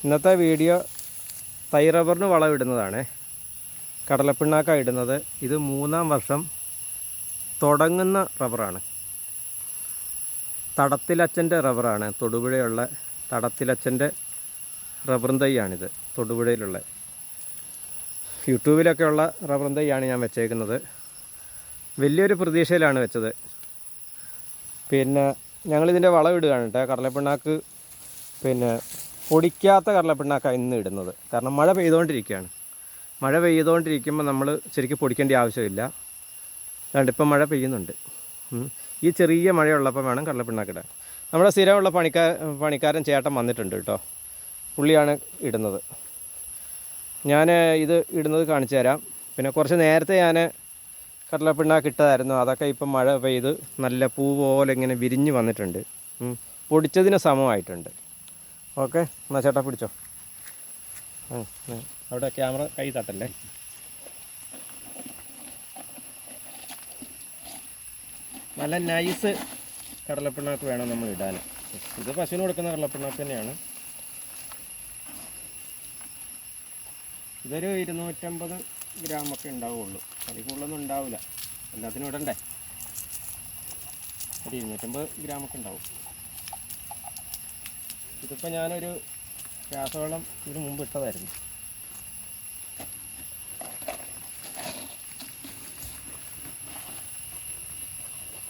ഇന്നത്തെ വീഡിയോ തൈ റബ്ബറിന് വളമിടുന്നതാണ്. കടലപ്പിണ്ണാക്ക ഇടുന്നത്. ഇത് 3-ാം വർഷം തുടങ്ങുന്ന റബ്ബറാണ്. തടത്തിലച്ഛൻ്റെ റബ്ബറാണ്. തൊടുപുഴയുള്ള തടത്തിലച്ഛൻ്റെ റബ്ബറും തൈയാണിത്. തൊടുപുഴയിലുള്ള യൂട്യൂബിലൊക്കെയുള്ള റബ്ബറും തൈയാണ് ഞാൻ വെച്ചേക്കുന്നത്. വലിയൊരു പ്രതീക്ഷയിലാണ് വെച്ചത്. പിന്നെ ഞങ്ങളിതിൻ്റെ വളമിടുകയാണ് കേട്ടോ. കടലപ്പിണ്ണാക്ക് പൊടിക്കാത്ത കടലപ്പിണ്ണാക്കാണ് ഇന്ന് ഇടുന്നത്. കാരണം മഴ പെയ്തുകൊണ്ടിരിക്കുകയാണ്. മഴ പെയ്തുകൊണ്ടിരിക്കുമ്പോൾ നമ്മൾ ശരിക്കും പൊടിക്കേണ്ട ആവശ്യമില്ല. അതുകൊണ്ട് ഇപ്പം മഴ പെയ്യുന്നുണ്ട്. ഈ ചെറിയ മഴയുള്ളപ്പോൾ വേണം കടലപ്പിണ്ണാക്കിടാൻ. നമ്മുടെ സ്ഥിരമുള്ള പണിക്കാരൻ ചേട്ടൻ വന്നിട്ടുണ്ട് കേട്ടോ. പുള്ളിയാണ് ഇടുന്നത്. ഞാൻ ഇത് ഇടുന്നത് കാണിച്ചു തരാം. പിന്നെ കുറച്ച് നേരത്തെ ഞാൻ കടലപ്പിണ്ണാക്ക് ഇട്ടതായിരുന്നു. അതൊക്കെ ഇപ്പം മഴ പെയ്ത് നല്ല പൂ പോലെ ഇങ്ങനെ വിരിഞ്ഞ് വന്നിട്ടുണ്ട്. പൊടിച്ചതിന് സമമായിട്ടുണ്ട്. ഓക്കെ, എന്നാൽ ചേട്ടാ പിടിച്ചോ. അവിടെ ക്യാമറ കൈ തട്ടല്ലേ. നല്ല നൈസ് കടലപ്പിണ്ണാക്ക് വേണം നമ്മൾ ഇടാൻ. ഇത് പശുവിന് കൊടുക്കുന്ന കടലപ്പിണ്ണാക്ക് തന്നെയാണ്. ഇതൊരു 250 ഗ്രാമൊക്കെ ഉണ്ടാവുള്ളൂ. അതിൽ കൂടുതലൊന്നും ഉണ്ടാവില്ല. എല്ലാത്തിനും ഇടണ്ടേ. ഒരു 250 ഗ്രാമൊക്കെ ഉണ്ടാവും. ഇതിപ്പോൾ ഞാനൊരു രാസവളം ഇതിന് മുമ്പ് ഇട്ടതായിരുന്നു.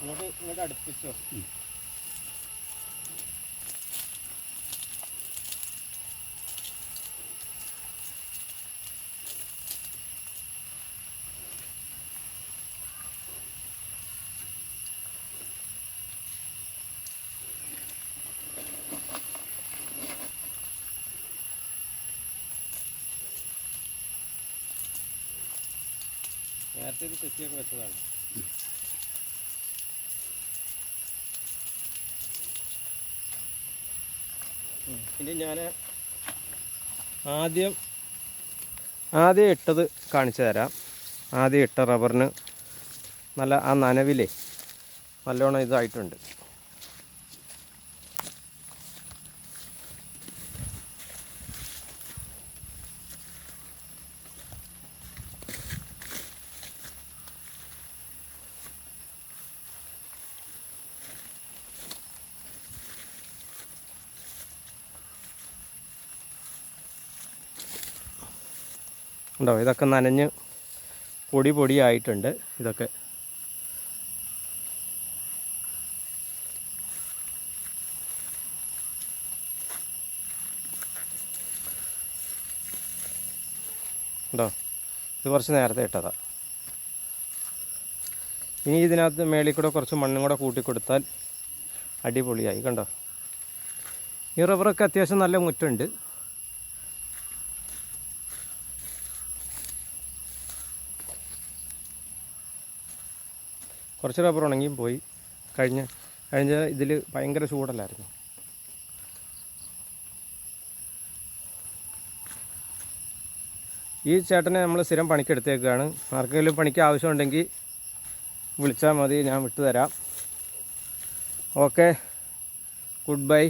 ഇങ്ങോട്ട് അടുപ്പിച്ചോ. നേരത്തെ ഇത് തെറ്റിയൊക്കെ വെച്ചതാണ്. ഇനി ഞാൻ ആദ്യം ഇട്ടത് കാണിച്ചു തരാം. ആദ്യം ഇട്ട റബ്ബറിന് നല്ല ആ നനവിലേ നല്ലോണം ഇതായിട്ടുണ്ട്. ഉണ്ടോ, ഇതൊക്കെ നനഞ്ഞ് പൊടിയായിട്ടുണ്ട്. ഇതൊക്കെ ഉണ്ടോ, ഇത് കുറച്ച് നേരത്തെ ഇട്ടതാണ്. ഇനി ഇതിനകത്ത് മേളിൽ കൂടെ കുറച്ച് മണ്ണും കൂടെ കൂട്ടിക്കൊടുത്താൽ അടിപൊളിയായി. കണ്ടോ, ഈ റബ്ബറൊക്കെ അത്യാവശ്യം നല്ല മുറ്റുണ്ട്. കുറച്ച് റബ്ബർ ഉണങ്ങിയും പോയി. കഴിഞ്ഞ ഇതിൽ ഭയങ്കര ചൂടല്ലായിരുന്നു. ഈ ചേട്ടനെ നമ്മൾ സ്ഥിരം പണിക്കെടുത്തേക്കാണ്. ആർക്കെങ്കിലും പണിക്ക് ആവശ്യമുണ്ടെങ്കിൽ വിളിച്ചാൽ മതി, ഞാൻ വിട്ടുതരാം. Okay, good bye.